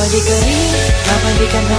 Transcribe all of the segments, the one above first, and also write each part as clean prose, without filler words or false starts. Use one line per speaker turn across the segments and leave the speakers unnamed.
Babalik ka rin, babalik ka na.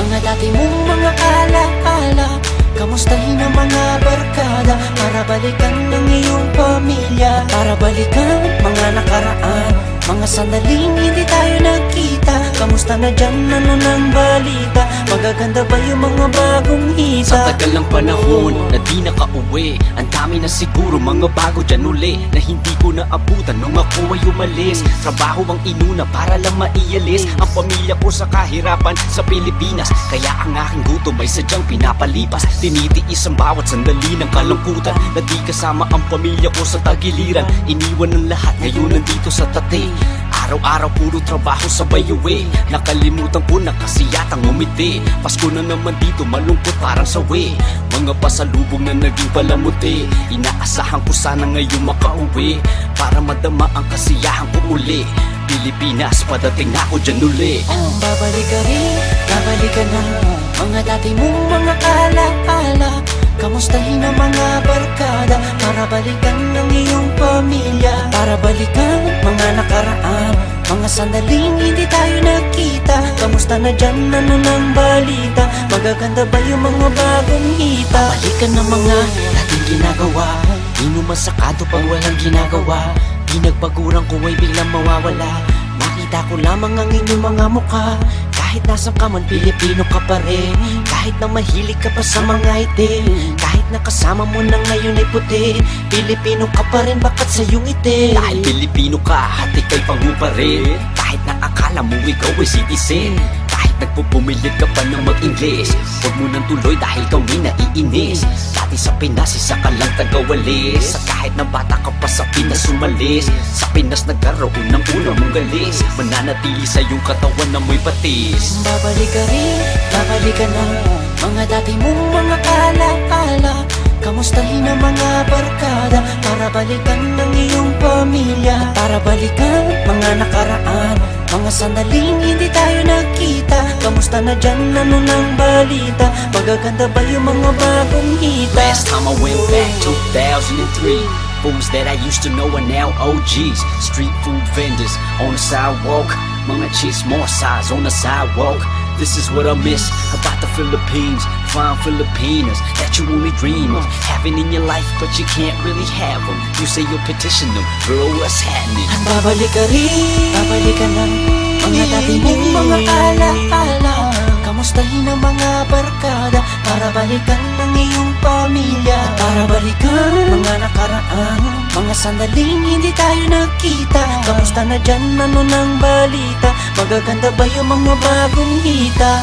Mga dati mong mga alaala, kamustahin ang mga barkada, para balikan ng iyong pamilya, para balikan mga nakaraan, mga sandaling hindi tayo nagkita. Kamusta na dyan, ano ng balita? Magaganda ba yung mga bagong hita?
Sa tagal ng panahon na di nakauwi, ang dami na siguro mga bago dyan uli, na hindi ko naabutan nung ako ay umalis. Trabaho ang inuna para lang maialis ang pamilya ko sa kahirapan sa Pilipinas. Kaya ang aking gutom ay sadyang pinapalipas. Tinitiis ang bawat sandali ng kalungkutan, na di kasama ang pamilya ko sa tagiliran. Iniwan ng lahat, ngayon nandito sa tate. Araw-araw puro trabaho sa bayuwi, nakalimutan ko na kasi yatang umiti. Pasko na naman dito, malungkot parang sawi. Mga pasalubong na naging palamuti. Inaasahan ko sana ngayon makauwi, para madama ang kasiyahan ko uli. Pilipinas, padating na ako dyan uli.
Babalik ka rin, babalik ka na. Mga dati mong mga alaala, kamustahin ang mga barkada, para balikan ng iyong pamilya, para balikan mga nakaraan, mga sandaling hindi tayo nagkita. Kamusta na dyan, ano ng balita? Magaganda ba yung mga bagong hita? Balikan ng mga dating ginagawa, inuman sa kanto pag walang ginagawa. Di nagpagurang ko ay biglang mawawala. Makita ko lamang ang inyong mga mukha. Kahit nasan ka man, Pilipino ka pa rin. Kahit na mahilig ka pa sa mga itim, kahit na kasama mo na ngayon ay puti, Pilipino ka pa rin, bakit sa iyong itim?
Dahil Pilipino ka, hati kay pangu pa rin. Kahit na akala mo ikaw ay citizen, kahit nagpupumilit ka pa ng mag-Ingles, huwag mo nang tuloy dahil kami naiinis. Dati sa Pinas, isa ka lang tagawalis. Sa kahit na bata ka pa sa Pinas umalis, sa Pinas nagkaroon ng una mong galis. Mananatili sa iyong katawan na may batis.
Babalik ka rin, babalik ka na. Mga dati mong mga alaala, kamustahin ang mga barkada, para balikan ng iyong pamilya, para balikan mga nakaraan, mga sandaling hindi tayo nagkita. Kamusta na dyan, ano ng balita? Magaganda ba yung mga bagong hita?
Last time I went back, 2003. Fools that I used to know are now OGs. Street food vendors on the sidewalk, mga chismosas on the sidewalk. This is what I miss about the Philippines. Fine Filipinas that you only dream of having in your life, but you can't really have them. You say you'll petition them, girl, what's happening?
Babalik ka rin, babalik ka na. Mga dati mong mga alaala, kamustahin ang mga barkada, para balikan ng iyong pamilya, para balikan mga nakaraan, mga sandaling hindi tayo nagkita. Kamusta na dyan, ano ng balita? Magaganda ba yung mga bagong hita?